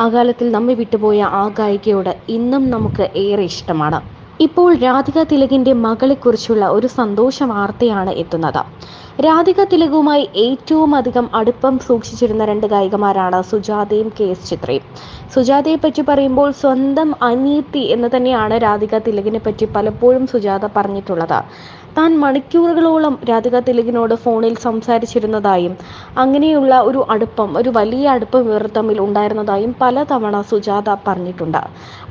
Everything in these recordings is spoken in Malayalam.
ആ കാലത്തിൽ നമ്മെ വിട്ടുപോയ ആ ഗായികയോട് ഇന്നും നമുക്ക് ഏറെ ഇഷ്ടമാണ്. ഇപ്പോൾ രാധിക തിലകിന്റെ മകളെക്കുറിച്ചുള്ള ഒരു സന്തോഷ വാർത്തയാണ് എത്തുന്നത്. രാധിക തിലകുമായി ഏറ്റവും അധികം അടുപ്പം സൂക്ഷിച്ചിരുന്ന രണ്ട് ഗായികമാരാണ് സുജാതയും കെ.എസ്. ചിത്രയും. സുജാതയെ പറ്റി പറയുമ്പോൾ സ്വന്തം അനിയത്തി എന്ന് തന്നെയാണ് രാധിക തിലകിനെ പറ്റി പലപ്പോഴും സുജാത പറഞ്ഞിട്ടുള്ളത്. താൻ മണിക്കൂറുകളോളം രാധിക തിലകിനോട് ഫോണിൽ സംസാരിച്ചിരുന്നതായും അങ്ങനെയുള്ള ഒരു അടുപ്പം, ഒരു വലിയ അടുപ്പം ഇവർ തമ്മിൽ ഉണ്ടായിരുന്നതായും പലതവണ സുജാത പറഞ്ഞിട്ടുണ്ട്.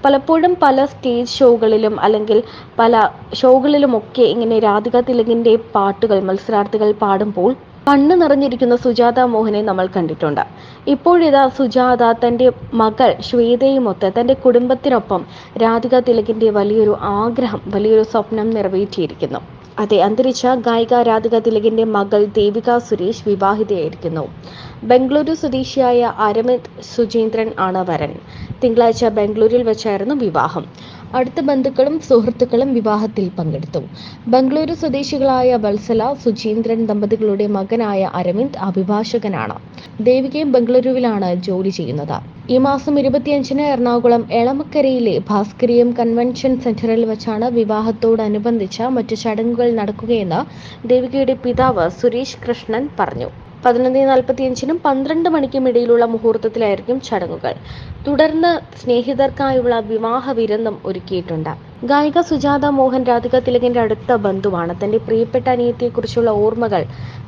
പലപ്പോഴും പല സ്റ്റേജ് ഷോകളിലും അല്ലെങ്കിൽ പല ഷോകളിലുമൊക്കെ ഇങ്ങനെ രാധിക തിലകിന്റെ പാട്ടുകൾ മത്സരാർത്ഥികൾ പാടുമ്പോൾ കണ്ണു നിറഞ്ഞിരിക്കുന്ന സുജാത മോഹനെ നമ്മൾ കണ്ടിട്ടുണ്ട്. ഇപ്പോഴിതാ സുജാത തൻ്റെ മകൾ ശ്വേതയുമൊത്ത് തൻ്റെ കുടുംബത്തിനൊപ്പം രാധിക തിലകിന്റെ വലിയൊരു ആഗ്രഹം, വലിയൊരു സ്വപ്നം നിറവേറ്റിയിരിക്കുന്നു. അതെ, അന്തരിച്ച ഗായിക രാധിക തിലകിന്റെ മകൾ ദേവിക സുരേഷ് വിവാഹിതയായിരിക്കുന്നു. ബംഗളൂരു സ്വദേശിയായ അരവിന്ദ് സുചീന്ദ്രൻ ആണ് വരൻ. തിങ്കളാഴ്ച ബംഗളൂരിൽ വെച്ചായിരുന്നു വിവാഹം. അടുത്ത ബന്ധുക്കളും സുഹൃത്തുക്കളും വിവാഹത്തിൽ പങ്കെടുത്തു. ബംഗളൂരു സ്വദേശികളായ വത്സല, സുചീന്ദ്രൻ ദമ്പതികളുടെ മകനായ അരവിന്ദ് അഭിഭാഷകനാണ്. ദേവികയും ബംഗളൂരുവിലാണ് ജോലി ചെയ്യുന്നത്. ഈ മാസം 25-ന് എറണാകുളം എളമക്കരയിലെ ഭാസ്കരീയം കൺവെൻഷൻ സെന്ററിൽ വെച്ചാണ് വിവാഹത്തോടനുബന്ധിച്ച മറ്റു ചടങ്ങുകൾ നടക്കുകയെന്ന് ദേവികയുടെ പിതാവ് സുരേഷ് കൃഷ്ണൻ പറഞ്ഞു. 11:45-നും 12 മണിക്കും ഇടയിലുള്ള മുഹൂർത്തത്തിലായിരിക്കും ചടങ്ങുകൾ. തുടർന്ന് സ്നേഹിതർക്കായുള്ള വിവാഹ വിരുന്നും ഒരുക്കിയിട്ടുണ്ട്. ഗായിക സുജാത മോഹൻ രാധിക തിലകിന്റെ അടുത്ത ബന്ധുവാണ്. തന്റെ പ്രിയപ്പെട്ട അനിയത്തിയെക്കുറിച്ചുള്ള ഓർമ്മകൾ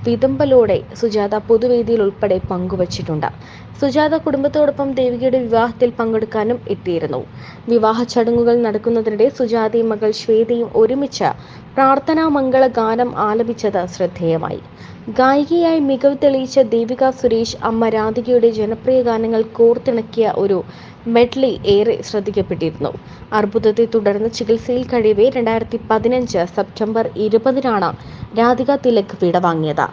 വിതുമ്പലോടെ സുജാത പൊതുവേദിയിൽ ഉൾപ്പെടെ പങ്കുവച്ചിട്ടുണ്ട്. സുജാത കുടുംബത്തോടൊപ്പം ദേവികയുടെ വിവാഹത്തിൽ പങ്കെടുക്കാനും എത്തിയിരുന്നു. വിവാഹ ചടങ്ങുകൾ നടക്കുന്നതിനിടെ സുജാതയും മകൾ ശ്വേതയും ഒരുമിച്ച് പ്രാർത്ഥനാ മംഗള ഗാനം ആലപിച്ചത് ശ്രദ്ധേയമായി. ഗായികയായി മികവ് തെളിയിച്ച ദേവിക സുരേഷ് അമ്മ രാധികയുടെ ജനപ്രിയ ഗാനങ്ങൾ കോർത്തിണക്കിയ ഒരു മെഡ്ലി ഏറെ ശ്രദ്ധിക്കപ്പെട്ടിരുന്നു. അർബുദത്തെ തുടർന്ന് ചികിത്സയിൽ കഴിയവേ 2015 സെപ്റ്റംബർ 20-നാണ് രാധിക തിലക് വിടവാങ്ങിയത്.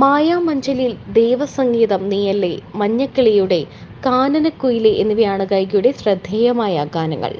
മായാമഞ്ചലിൽ ദേവസംഗീതം നീയല്ലേ, മഞ്ഞക്കിളിയുടെ കാനനക്കുയിലെ എന്നിവയാണ് ഗായികയുടെ ശ്രദ്ധേയമായ ഗാനങ്ങൾ.